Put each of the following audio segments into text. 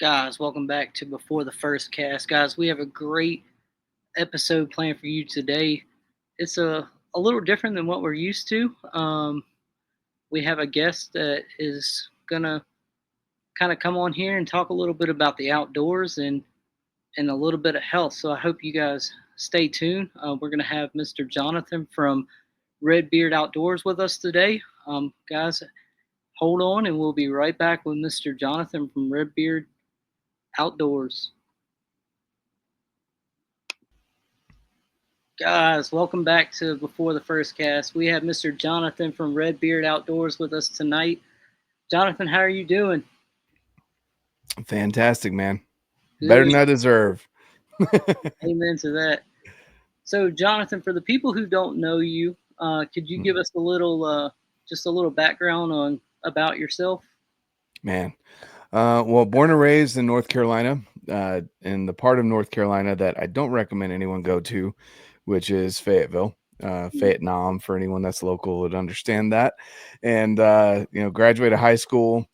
Guys, welcome back to Before the First Cast. Guys, we have a great episode planned for you today. It's a little different than what we're used to. We have a guest that is going to kind of come on here and talk a little bit about the outdoors and a little bit of health. So I hope you guys stay tuned. We're going to have Mr. Johnathan from Redbeard Outdoors with us today. Guys, hold on and we'll be right back with Mr. Johnathan from Redbeard Outdoors. Guys, welcome back to Before the First Cast. We have Mr. Johnathan from Redbeard Outdoors with us tonight. Johnathan, how are you doing? Fantastic, man. Better Good. than I deserve. Amen to that. So, Johnathan, for the people who don't know you, could you give us just a little background on about yourself? Man. Well, born and raised in North Carolina, in the part of North Carolina that I don't recommend anyone go to, which is Fayetteville. Vietnam, for anyone that's local would understand that. And, graduated high school,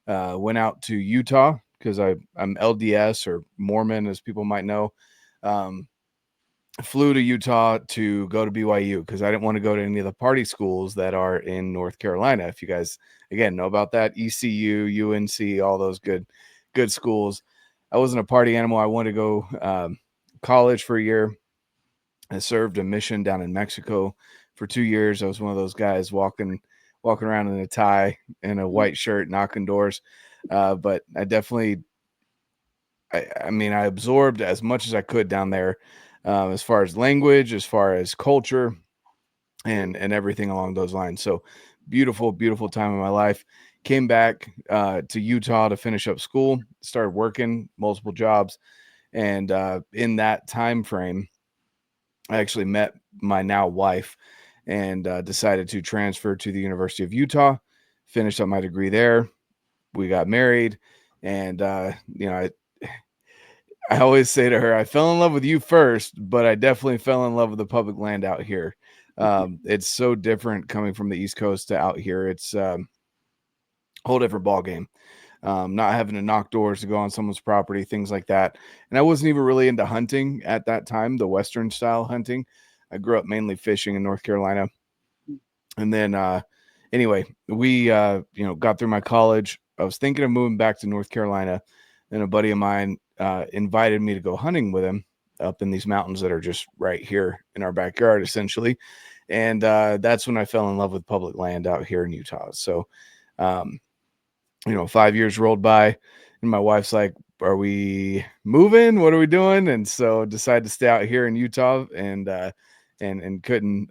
went out to Utah because I'm LDS or Mormon, as people might know. Um, Flew to Utah to go to BYU because I didn't want to go to any of the party schools that are in North Carolina. If you guys again know about that, ECU, UNC, all those good schools. I wasn't a party animal. I wanted to go college for a year. I served a mission down in Mexico for 2 years. I was one of those guys walking around in a tie and a white shirt, knocking doors. But I definitely, I absorbed as much as I could down there, as far as language, as far as culture, and everything along those lines. So beautiful, beautiful time of my life. Came back to Utah to finish up school. Started working multiple jobs, and in that time frame, I actually met my now wife, and decided to transfer to the University of Utah. Finished up my degree there. We got married, and I always say to her, I fell in love with you first, but I definitely fell in love with the public land out here. It's so different coming from the East Coast to out here. It's a whole different ball game. Not having to knock doors to go on someone's property, things like that. And I wasn't even really into hunting at that time, the Western style hunting. I grew up mainly fishing in North Carolina. And then, anyway, we, got through my college. I was thinking of moving back to North Carolina. And a buddy of mine invited me to go hunting with him up in these mountains that are just right here in our backyard, essentially. And that's when I fell in love with public land out here in Utah. So, 5 years rolled by, and my wife's like, "Are we moving? What are we doing?" And so decided to stay out here in Utah, and couldn't.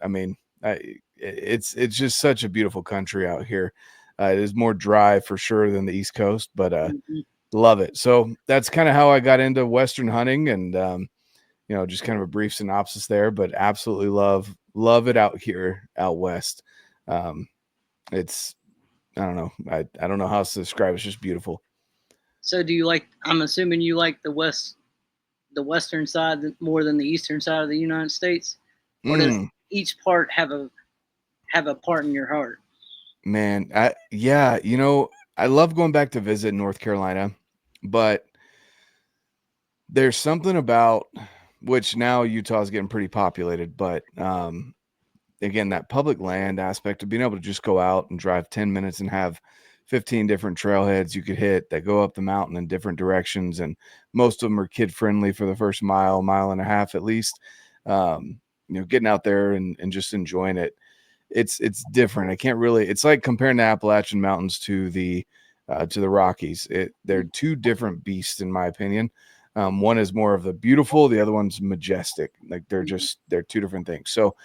It's just such a beautiful country out here. It is more dry for sure than the East Coast, but Mhm. love it. So that's kind of how I got into Western hunting, and just kind of a brief synopsis there. But absolutely love it out here out west. Um, it's I don't know. I don't know how else to describe it. It's just beautiful. So, do you like? I'm assuming you like the western side more than the eastern side of the United States, or does Mm, each part have a part in your heart? man, I love going back to visit North Carolina, but there's something about which now Utah's getting pretty populated, but again, that public land aspect of being able to just go out and drive 10 minutes and have 15 different trailheads you could hit that go up the mountain in different directions. And most of them are kid friendly for the first mile and a half at least. Getting out there and just enjoying it. It's different. I can't really, it's like comparing the Appalachian Mountains to the Rockies. They're two different beasts, in my opinion. One is more of the beautiful, the other one's majestic. Like they're two different things. So,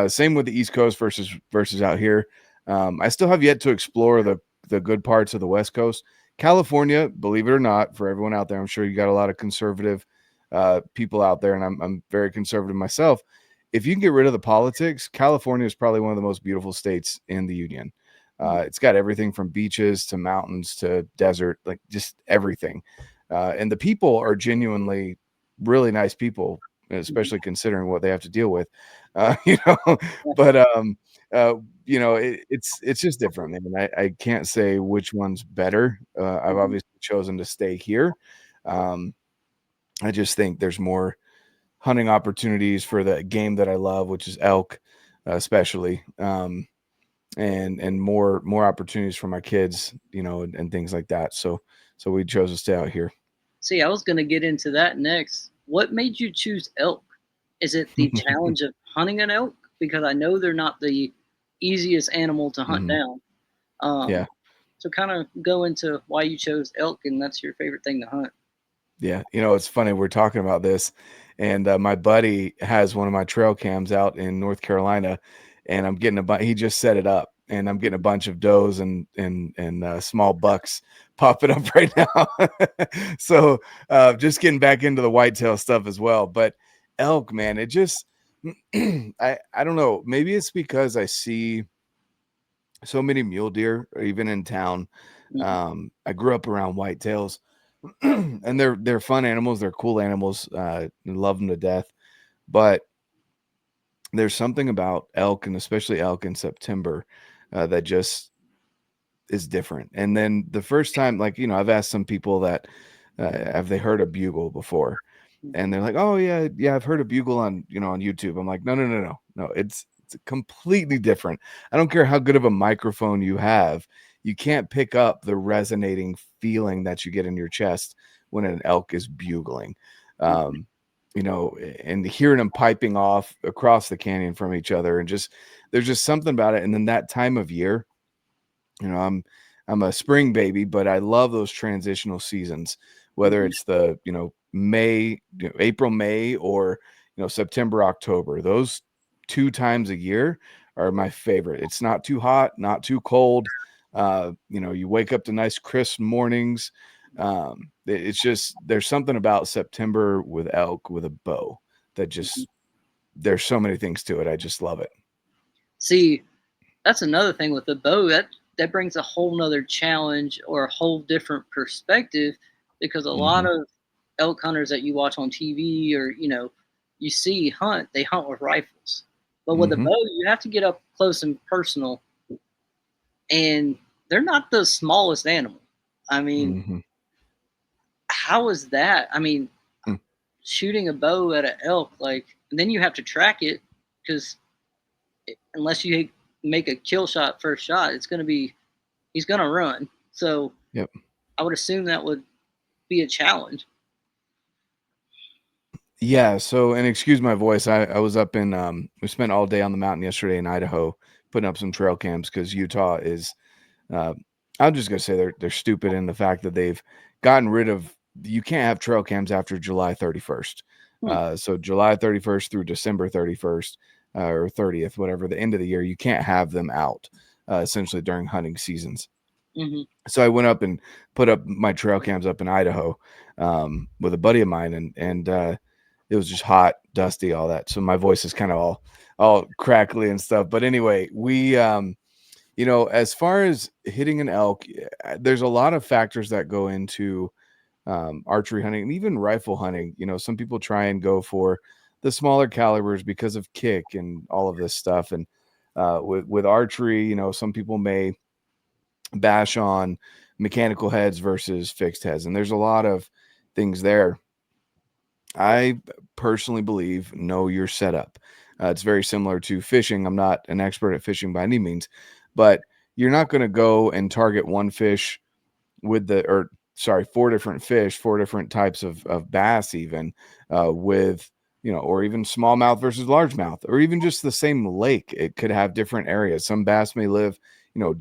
same with the East Coast versus out here. I still have yet to explore the good parts of the West Coast. California, believe it or not, for everyone out there, I'm sure you got a lot of conservative people out there, and I'm very conservative myself. If you can get rid of the politics, California is probably one of the most beautiful states in the union. It's got everything from beaches to mountains to desert, like just everything. And the people are genuinely really nice people, especially considering what they have to deal with. uh, you know, but it's just different, man. I can't say which one's better. I've Mhm. obviously chosen to stay here. Um, I just think there's more hunting opportunities for the game that I love, which is elk, especially, and more opportunities for my kids, and things like that. So we chose to stay out here. See, I was going to get into that next. What made you choose elk? Is it the challenge of hunting an elk? Because I know they're not the easiest animal to hunt Mhm. down. Yeah. So kind of go into why you chose elk and that's your favorite thing to hunt. Yeah, it's funny we're talking about this, and my buddy has one of my trail cams out in North Carolina, and I'm getting he just set it up, and I'm getting a bunch of does and small bucks popping up right now. So just getting back into the whitetail stuff as well, but elk, man, it just I don't know, maybe it's because I see so many mule deer, even in town. Mhm. I grew up around whitetails, and they're fun animals. They're cool animals. Love them to death. But there's something about elk, and especially elk in September, that just is different. And then the first time, like, I've asked some people that have they heard a bugle before, and they're like, "Oh yeah, I've heard a bugle on YouTube." I'm like, no, it's completely different. I don't care how good of a microphone you have, you can't pick up the resonating feeling that you get in your chest when an elk is bugling. Um, and hearing them piping off across the canyon from each other, and just there's just something about it. And then that time of year, I'm a spring baby, but I love those transitional seasons, whether Mhm. it's the, May, April, May, or, September, October. Those 2 times a year are my favorite. It's not too hot, not too cold. You wake up to nice crisp mornings. It's just there's something about September with elk with a bow that Mhm. just there's so many things to it. I just love it. See, that's another thing with the bow that brings a whole nother challenge or a whole different perspective because a lot Hmm. of elk hunters that you watch on TV or you see hunt, they hunt with rifles, but with a Hmm. bow you have to get up close and personal, and they're not the smallest animal. I mean, Hmm. how is that? I mean, shooting a bow at an elk, like, and then you have to track it because unless you make a kill shot first shot, it's going to be he's going to run. So Yep. I would assume that would be a challenge. Yeah, so and excuse my voice. I was up in we spent all day on the mountain yesterday in Idaho putting up some trail cams because Utah is uh I'm just gonna say they're stupid in the fact that they've gotten rid of you can't have trail cams after July 31st. Hmm. So July 31st through December 31st, or 30th, whatever, the end of the year, you can't have them out essentially during hunting seasons. Hmm. So I went up and put up my trail cams up in Idaho, with a buddy of mine, and it was just hot, dusty, all that. So my voice is kind of all crackly and stuff. But anyway, we as far as hitting an elk, there's a lot of factors that go into archery hunting and even rifle hunting. Some people try and go for the smaller calibers because of kick and all of this stuff. And with archery, some people may bash on mechanical heads versus fixed heads, and there's a lot of things there. I personally believe know your setup. It's very similar to fishing. I'm not an expert at fishing by any means, but you're not going to go and target one fish with or sorry, four different fish, four different types of bass, even with, or even smallmouth versus largemouth, or even just the same lake. It could have different areas. Some bass may live,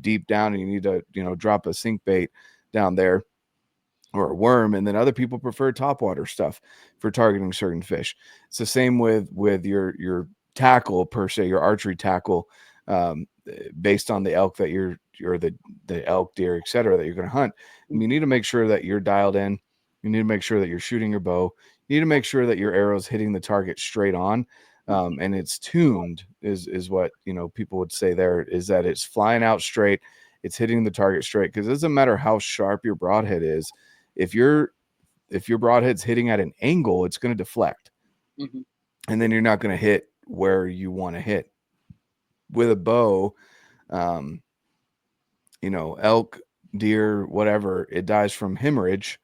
deep down, and you need to, drop a sink bait down there or a worm, and then other people prefer topwater stuff for targeting certain fish. It's the same with your tackle per se, your archery tackle, based on the elk that you're the elk, deer, etc., that you're going to hunt. And you need to make sure that you're dialed in. You need to make sure that you're shooting your bow. You need to make sure that your arrow's hitting the target straight on, and it's tuned. Is what people would say there is that it's flying out straight. It's hitting the target straight, because it doesn't matter how sharp your broadhead is. If your broadhead's hitting at an angle, it's going to deflect, Hmm. and then you're not going to hit where you want to hit. With a bow, um, elk, deer, whatever, it dies from hemorrhage,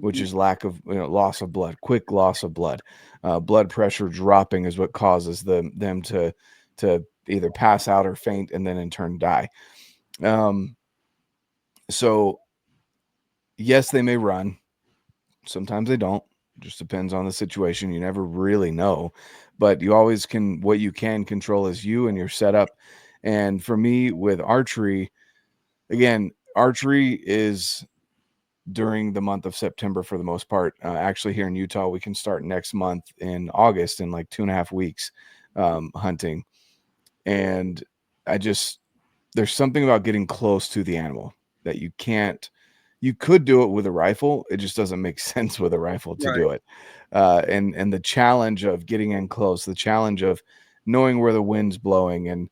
which Mhm. is lack of, loss of blood, quick loss of blood. Blood pressure dropping is what causes them to either pass out or faint, and then in turn die. Um, so yes, they may run. Sometimes they don't. Just depends on the situation. You never really know, but you always can. What you can control is you and your setup. And for me, with archery, again, archery is during the month of September for the most part. Actually, here in Utah, we can start next month in August in like 2.5 weeks hunting. And I just, there's something about getting close to the animal that you can't. You could do it with a rifle. It just doesn't make sense with a rifle to Right. do it. And the challenge of getting in close, the challenge of knowing where the wind's blowing, and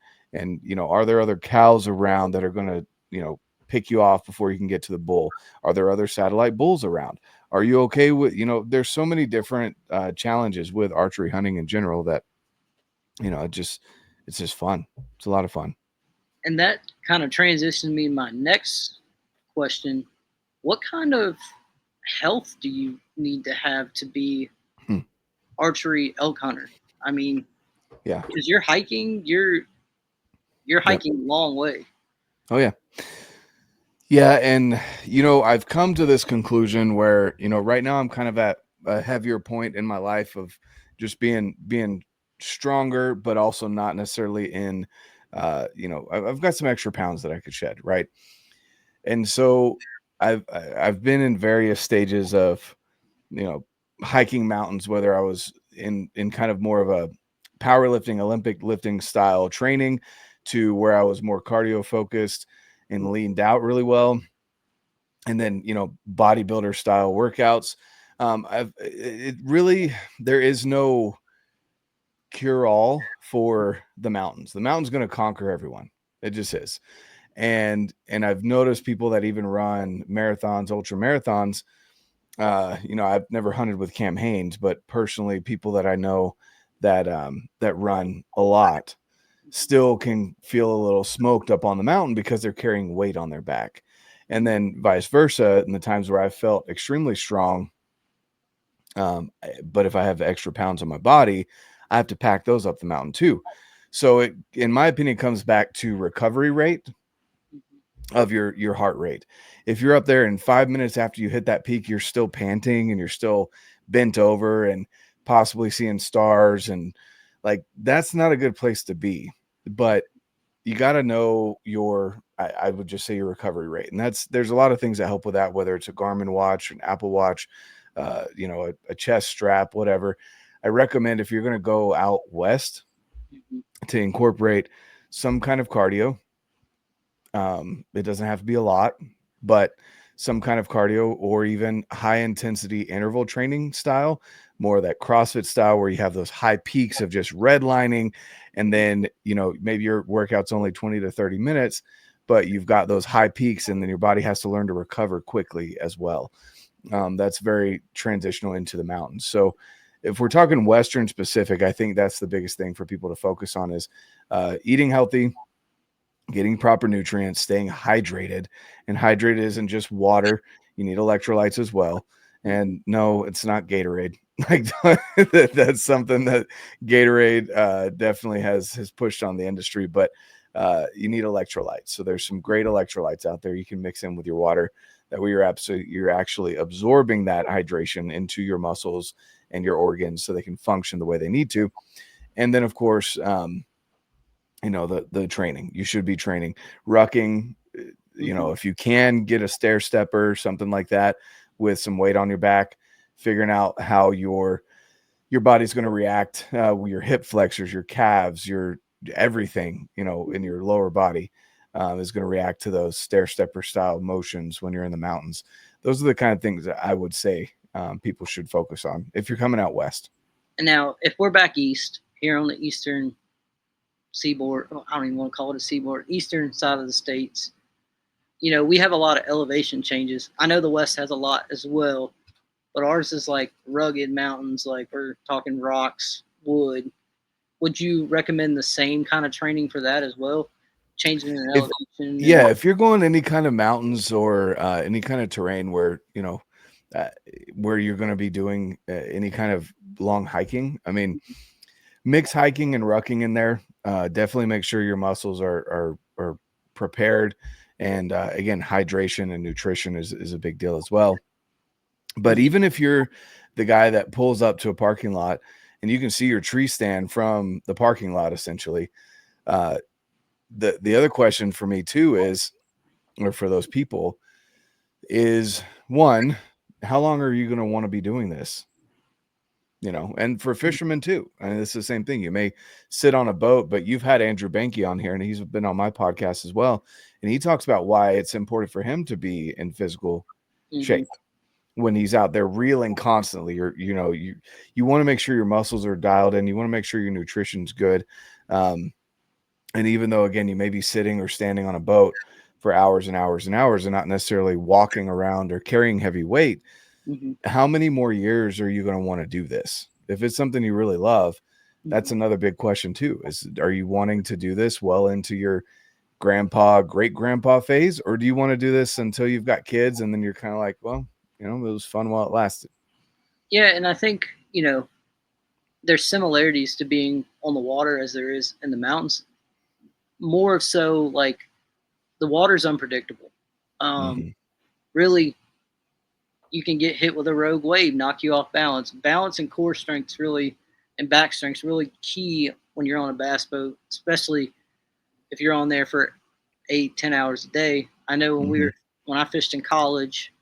are there other cows around that are going to pick you off before you can get to the bull? Are there other satellite bulls around? Are you okay with There's so many different challenges with archery hunting in general that it's just fun. It's a lot of fun. And that kind of transitions me to my next question. What kind of health do you need to have to be Hmm. archery elk hunter? I mean, Yeah. because you're Yep. hiking a long way. Oh yeah. Yeah, and I've come to this conclusion where, right now I'm kind of at a heavier point in my life of just being stronger, but also not necessarily in I've got some extra pounds that I could shed, right? And so I've been in various stages of, you know, hiking mountains, whether I was in kind of more of a powerlifting, Olympic lifting style training, to where I was more cardio focused and leaned out really well, and then bodybuilder style workouts. I've it really There is no cure all for the mountains. The mountain's going to conquer everyone. It just is. And I've noticed people that even run marathons, ultra marathons. I've never hunted with Cam Hanes, but personally, people that I know that run a lot still can feel a little smoked up on the mountain because they're carrying weight on their back. And then vice versa, in the times where I felt extremely strong, but if I have extra pounds on my body, I have to pack those up the mountain too. So it, in my opinion, comes back to recovery rate of your heart rate. If you're up there and 5 minutes after you hit that peak, you're still panting and you're still bent over and possibly seeing stars, and like that's not a good place to be. But you got to know I would just say your recovery rate, and there's a lot of things that help with that, whether it's a Garmin watch, an Apple Watch, a chest strap, whatever. I recommend, if you're going to go out west, Mhm. to incorporate some kind of cardio. It doesn't have to be a lot, but some kind of cardio, or even high intensity interval training style, more of that CrossFit style where you have those high peaks of just redlining. And then, maybe your workout's only 20 to 30 minutes, but you've got those high peaks, and then your body has to learn to recover quickly as well. That's very transitional into the mountains. So if we're talking Western specific, I think that's the biggest thing for people to focus on is eating healthy, getting proper nutrients, staying hydrated. And hydrated isn't just water, you need electrolytes as well. Mhm. And no, it's not Gatorade. Like that's something that Gatorade definitely has pushed on the industry, but you need electrolytes. So there's some great electrolytes out there you can mix in with your water, that way you're actually absorbing that hydration into your muscles and your organs so they can function the way they need to. And then of course, the training, you should be training rucking. Mhm. If you can get a stair stepper, something like that, with some weight on your back, figuring out how your body's going to react, with your hip flexors, your calves, your everything, in your lower body, is going to react to those stair stepper style motions when you're in the mountains. Those are the kind of things that I would say people should focus on if you're coming out west. And now, if we're back east here on the eastern seaboard, I don't even want to call it a seaboard, eastern side of the states, we have a lot of elevation changes. I know the West has a lot as well, but ours is like rugged mountains, like we're talking rocks, wood. Would you recommend the same kind of training for that as well? changing in If elevation and yeah, if you're going any kind of mountains or any kind of terrain where uh, where you're going to be doing any kind of long hiking, I mean, mix hiking and rucking in there. Definitely make sure your muscles are prepared, and again, hydration and nutrition is a big deal as well. But Mhm, even if you're the guy that pulls up to a parking lot and you can see your tree stand from the parking lot, essentially, uh, the other question for me too is, or for those people, is one, how long are you going to want to be doing this? And for mhm, fishermen too, and it's the same thing. You may sit on a boat, but you've had Andrew Benke on here, and he's been on my podcast as well, and he talks about why it's important for him to be in physical mhm, shape when he's out there reeling constantly. You want to make sure your muscles are dialed in. You want to make sure your nutrition's good. And even though, again, you may be sitting or standing on a boat for hours and hours and hours and not necessarily walking around or carrying heavy weight, mhm, how many more years are you going to want to do this? If it's something you really love, that's mhm. another big question too. Are you wanting to do this well into your grandpa, great grandpa phase, or do you want to do this until you've got kids and then you're kind of like, well, it was fun while it lasted. Yeah, and I think there's similarities to being on the water as there is in the mountains. More so, like the water's unpredictable. Um, Mm-hmm. Really, you can get hit with a rogue wave, knock you off balance. Balance and core strength's really and back strength's really key when you're on a bass boat, especially if you're on there for 8, 10 hours a day. I know Mm-hmm. when I fished in college,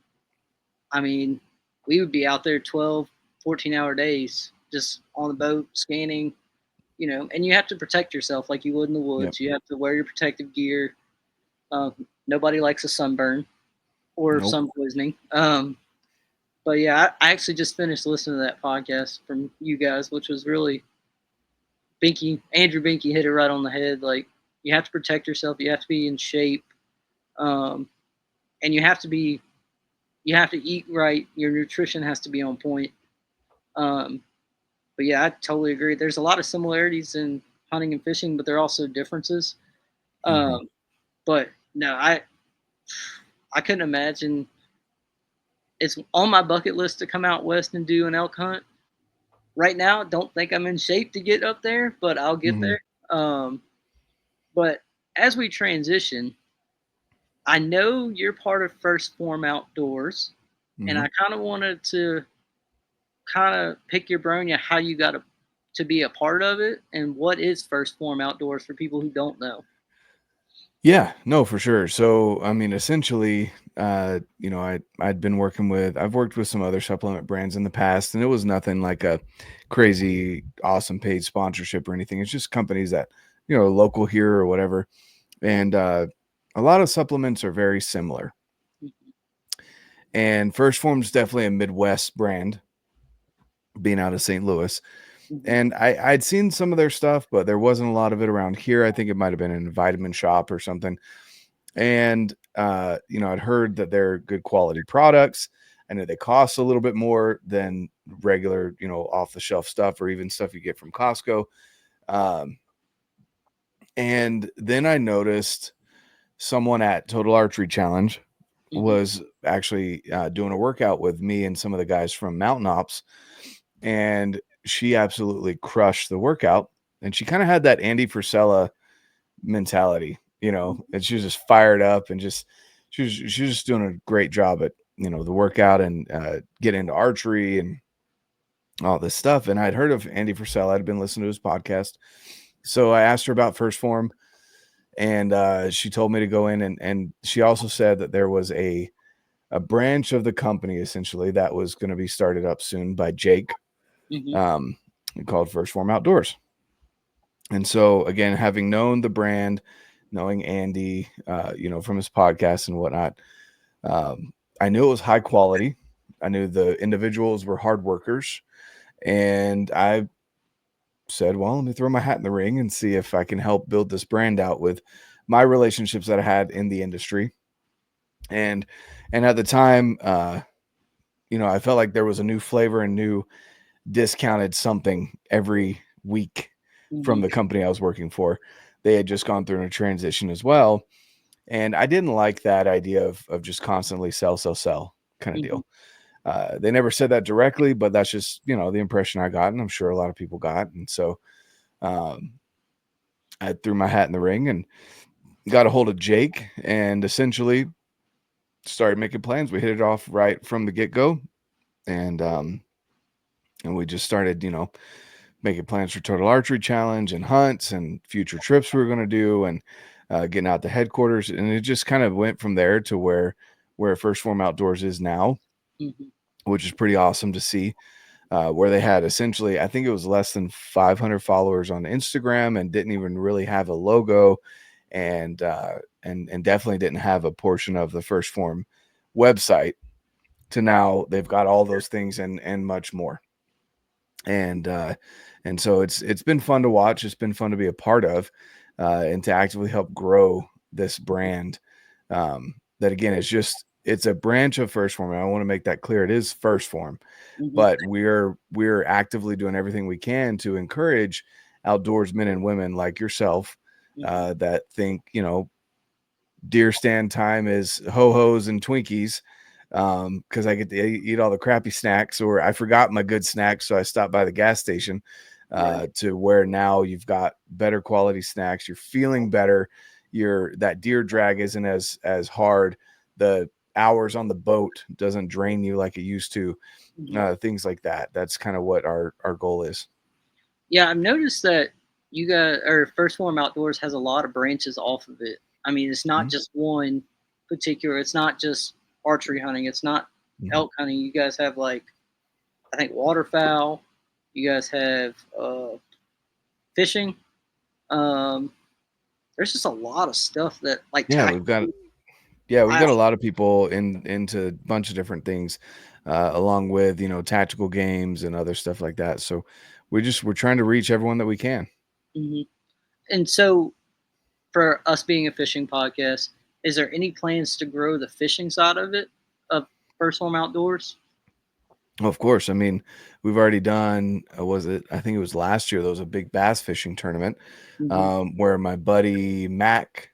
I mean, we would be out there 12, 14-hour days just on the boat scanning, and you have to protect yourself like you would in the Yep. woods. You have to wear your protective gear. Nobody likes a sunburn or Nope. sun poisoning. But yeah, I actually just finished listening to that podcast from you guys, which was really Andrew Binky hit it right on the head. Like, you have to protect yourself. You have to be in shape. Um, and you have to eat right. Your nutrition has to be on point. Um, but yeah, I totally agree. There's a lot of similarities in hunting and fishing, but there are also differences. Mm-hmm. Um, but no, I couldn't imagine. It's on my bucket list to come out west and do an elk hunt. Right now, don't think I'm in shape to get up there, but I'll get Mm-hmm. there. Um, but as we transition, I know you're part of First Form Outdoors, and Mm-hmm. I kind of wanted to kind of pick your brain on how you got to be a part of it and what is First Form Outdoors for people who don't know. Yeah, no, for sure. So, I mean, essentially, I've worked with some other supplement brands in the past, and it was nothing like a crazy, awesome paid sponsorship or anything. It's just companies that, local here or whatever. And a lot of supplements are very similar. And First Form's definitely a Midwest brand, being out of St. Louis. Mm-hmm. And I'd seen some of their stuff, but there wasn't a lot of it around here. I think it might have been in a vitamin shop or something. And I'd heard that they're good quality products. I know they cost a little bit more than regular, off the shelf stuff or even stuff you get from Costco. Um, and then I noticed someone at Total Archery Challenge Mm-hmm. was actually doing a workout with me and some of the guys from Mountain Ops, and she absolutely crushed the workout. And she kind of had that Andy Frisella mentality, and she was just fired up and just she was just doing a great job at the workout and getting into archery and all this stuff. And I'd heard of Andy Frisella. I'd been listening to his podcast, so I asked her about First Form, and she told me to go in, and she also said that there was a branch of the company essentially that was going to be started up soon by Jake, Mm-hmm. um, called First Form Outdoors. And so again, having known the brand, knowing Andy, from his podcast and whatnot, I knew it was high quality. I knew the individuals were hard workers, and I said, well, let me throw my hat in the ring and see if I can help build this brand out with my relationships that I had in the industry. And at the time, I felt like there was a new flavor and new discounted something every week from Mm-hmm. the company I was working for they had just gone through a transition as well. And I didn't like that idea of just constantly sell kind of Hmm. deal. They never said that directly, but that's just, the impression I got, and I'm sure a lot of people got. And so um, I threw my hat in the ring and got a hold of Jake and essentially started making plans. We hit it off right from the get go. And we just started, making plans for Total Archery Challenge and hunts and future trips we were going to do, and getting out to headquarters. And it just kind of went from there to where First Form Outdoors is now, Hmm. which is pretty awesome to see. Where they had essentially, I think it was less than 500 followers on Instagram and didn't even really have a logo, and definitely didn't have a portion of the First Form website, to now they've got all those things and much more. And so it's been fun to watch. It's been fun to be a part of, and to actively help grow this brand. That again is just, it's a branch of First Form. And I want to make that clear. It is First Form, Hmm. but we're actively doing everything we can to encourage outdoorsmen and women like yourself, Hmm. that think, deer stand time is ho-hos and Twinkies, because I get to eat all the crappy snacks, or I forgot my good snacks, so I stopped by the gas station, Right. to where now you've got better quality snacks, you're feeling better, that deer drag isn't as hard, the hours on the boat doesn't drain you like it used to, Hmm. things like that. That's kind of what our goal is. Yeah, I've noticed that you got or First Form Outdoors has a lot of branches off of it. I mean, it's not Mhm. just one particular. It's not just archery hunting. It's not Mhm. elk hunting. You guys have like I think waterfowl. You guys have fishing. Um, there's just a lot of stuff that like Yeah, tactical. we've I got a lot of people into a bunch of different things, along with, tactical games and other stuff like that. So we're trying to reach everyone that we can. Mhm. And so for us being a fishing podcast, is there any plans to grow the fishing side of it of First Form Outdoors? Of course, I mean, we've already done. Was it? I think it was last year. There was a big bass fishing tournament, Hmm. where my buddy Mac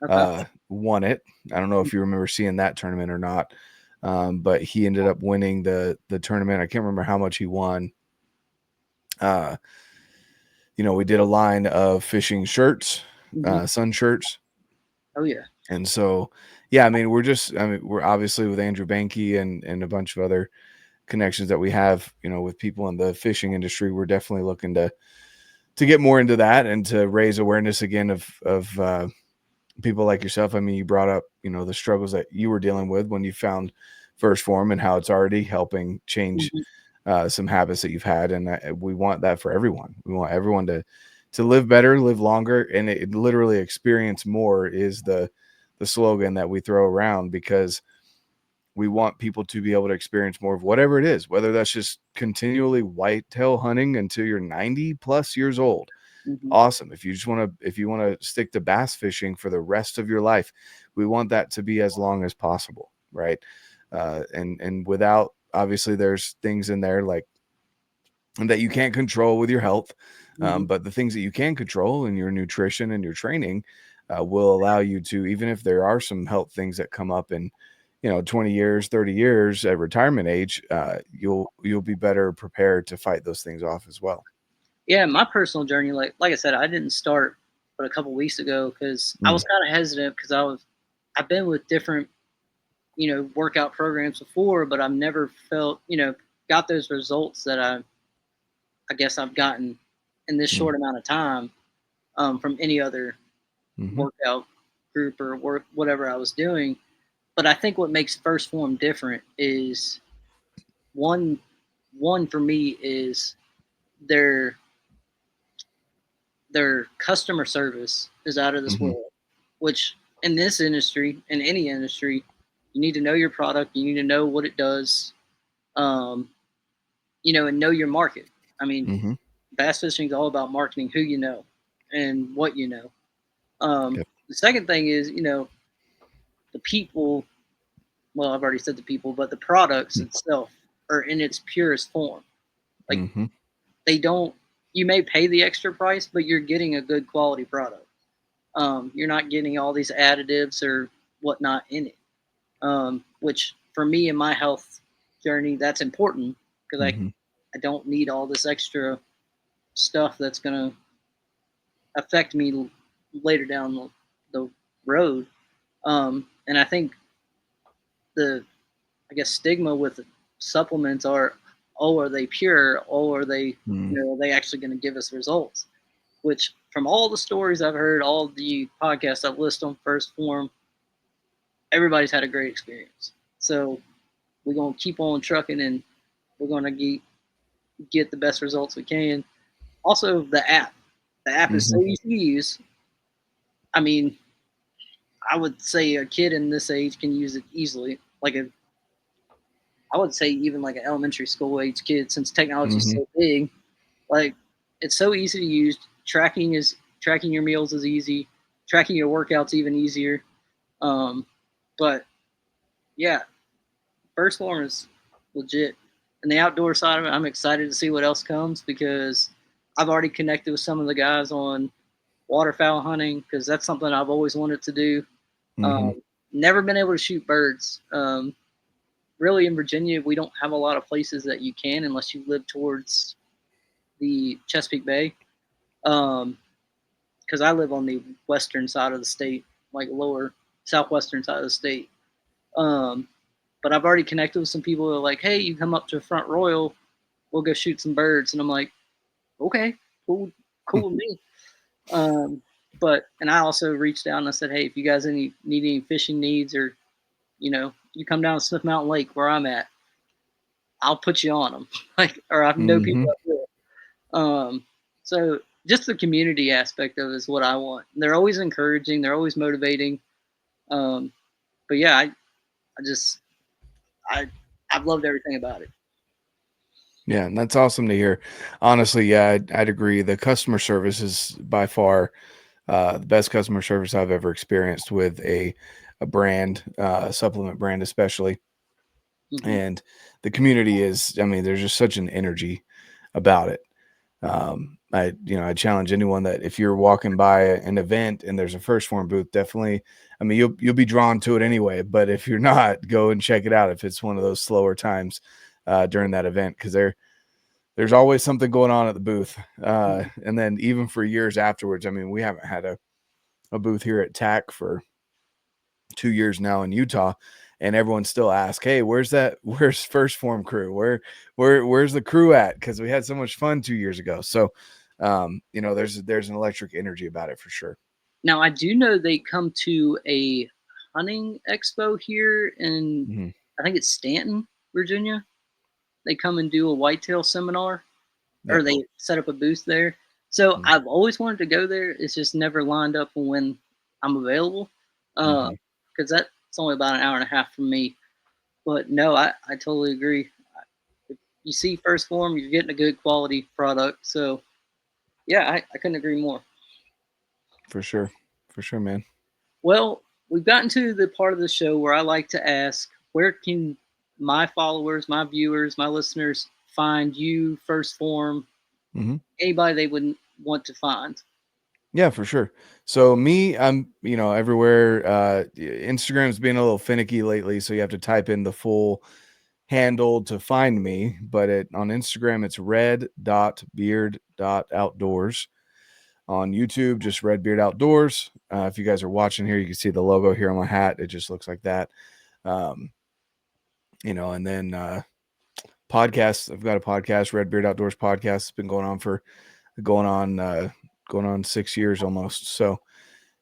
Okay. won it. I don't know if you remember seeing that tournament or not, but he ended up winning the tournament. I can't remember how much he won. Uh, we did a line of fishing shirts, Hmm. sun shirts. Oh yeah. And so, yeah, I mean, we're obviously with Andrew Banky and a bunch of other connections that we have, with people in the fishing industry. We're definitely looking to get more into that and to raise awareness again of people like yourself. I mean, you brought up, the struggles that you were dealing with when you found First Form, and how it's already helping change, Hmm. some habits that you've had. And we want that for everyone. We want everyone to live better, live longer, and literally experience more is the slogan that we throw around, because we want people to be able to experience more of whatever it is, whether that's just continually whitetail hunting until you're 90 plus years old. Hmm. Awesome. If you want to stick to bass fishing for the rest of your life, we want that to be as long as possible. Right. And without, obviously there's things in there like that you can't control with your health. Hmm. But the things that you can control in your nutrition and your training, will allow you to, even if there are some health things that come up in, 20 years, 30 years at retirement age, you'll be better prepared to fight those things off as well. Yeah, my personal journey, like I said, I didn't start but a couple weeks ago because I Mm, was kind of hesitant because I've been with different workout programs before, but I've never felt got those results that I guess I've gotten in this mm, short amount of time from any other mhm, workout group or work whatever I was doing. But I think what makes First Form different is one one for me is their their customer service is out of this mhm, world. Which in this industry, in any industry, you need to know your product, you need to know what it does, um, and know your market. I mean, mhm. bass fishing is all about marketing who you know and what you know. Yep. The second thing is, the people. Well, I've already said the people, but the products itself are in its purest form. Like Mhm. they don't. You may pay the extra price, but you're getting a good quality product. You're not getting all these additives or whatnot in it. Which for me in my health journey, that's important because Hmm. I don't need all this extra stuff that's going to affect me later down the road. And I think the, I guess, stigma with supplements are, oh, are they pure? Oh, are they, Mm. are they actually going to give us results? Which, from all the stories I've heard, all the podcasts I've listened on First Form, everybody's had a great experience. So we're gonna keep on trucking, and we're gonna get the best results we can. Also, the app is so Hmm. easy to use. I mean, I would say a kid in this age can use it easily. I would say even like an elementary school age kid, since technology is Hmm. so big. Like, it's so easy to use. Tracking your meals is easy. Tracking your workouts even easier. Um, but yeah, First Form is legit. And the outdoor side of it, I'm excited to see what else comes because I've already connected with some of the guys on waterfowl hunting because that's something I've always wanted to do. Hmm. Um, Never been able to shoot birds. Really, in Virginia, we don't have a lot of places that you can unless you live towards the Chesapeake Bay. Because I live on the western side of the state, like lower southwestern side of the state. Um, but I've already connected with some people who are like, "Hey, you come up to Front Royal, we'll go shoot some birds," and I'm like, "Okay, cool, cool with me." Um, and I also reached out and I said, "Hey, if you guys need any fishing needs, or you come down to Smith Mountain Lake where I'm at, I'll put you on them." Or I know people Hmm. that will. So just the community aspect of it is what I want. They're always encouraging. They're always motivating. Um, but yeah, I just I I've loved everything about it. Yeah, and that's awesome to hear. Honestly, yeah, I'd agree. The customer service is by far the best customer service I've ever experienced with a brand, a supplement brand, especially. Hmm. And the community is, I mean, there's just such an energy about it. I challenge anyone that if you're walking by an event and there's a First Form booth, definitely, I mean, you'll be drawn to it anyway. But if you're not, go and check it out if it's one of those slower times during that event, because there's always something going on at the booth. And then even for years afterwards, I mean, we haven't had a booth here at TAC for 2 years now in Utah, and everyone still asks, "Hey, where's First Form crew? Where's the crew at?" Because we had so much fun 2 years ago. So, there's an electric energy about it for sure. Now I do know they come to a hunting expo here in, Hmm. I think it's Stanton, Virginia. They come and do a whitetail seminar, or Yep. they set up a booth there. So Hmm. I've always wanted to go there. It's just never lined up when I'm available, Hmm. because that's only about an hour and a half from me. But no, I totally agree. If you see First Form, you're getting a good quality product. So yeah, I couldn't agree more. For sure, man. Well, we've gotten to the part of the show where I like to ask, where can my followers, my viewers, my listeners find you, First Form, Hmm. anybody they would want to find? Yeah, for sure. So me, I'm everywhere. Instagram's been a little finicky lately, so you have to type in the full handle to find me. But on Instagram, it's red.beard.outdoors. On YouTube, just Redbeard Outdoors. If you guys are watching here, you can see the logo here on my hat. It just looks like that. Um, and then podcasts. I've got a podcast, Redbeard Outdoors podcast. It's been going on uh, going on 6 years almost. So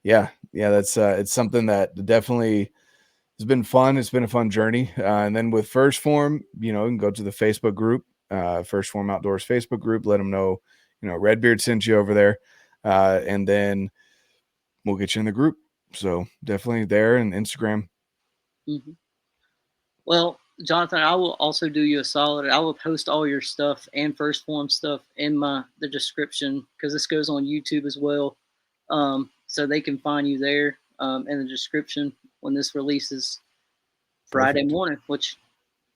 yeah, that's it's something that definitely has been fun. It's been a fun journey. And then with First Form, you can go to the Facebook group, First Form Outdoors Facebook group. Let them know, Redbeard sent you over there, and then we'll get you in the group. So definitely there and Instagram. Mm-hmm. Well, Jonathan, I will also do you a solid. I will post all your stuff and First Form stuff in the description because this goes on YouTube as well, so they can find you there in the description when this releases Friday Perfect. morning. Which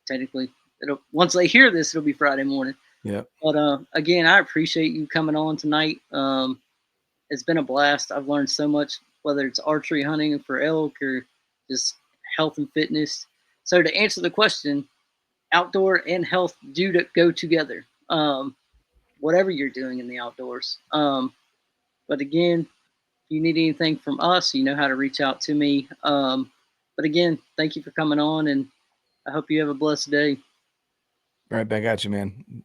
technically, it'll once they hear this, it'll be Friday morning. Yep. But again, I appreciate you coming on tonight. It's been a blast. I've learned so much, whether it's archery hunting for elk or just health and fitness. So to answer the question, outdoor and health do go together. Whatever you're doing in the outdoors. But again, if you need anything from us, you know how to reach out to me. But again, thank you for coming on, and I hope you have a blessed day. Right back at you, man.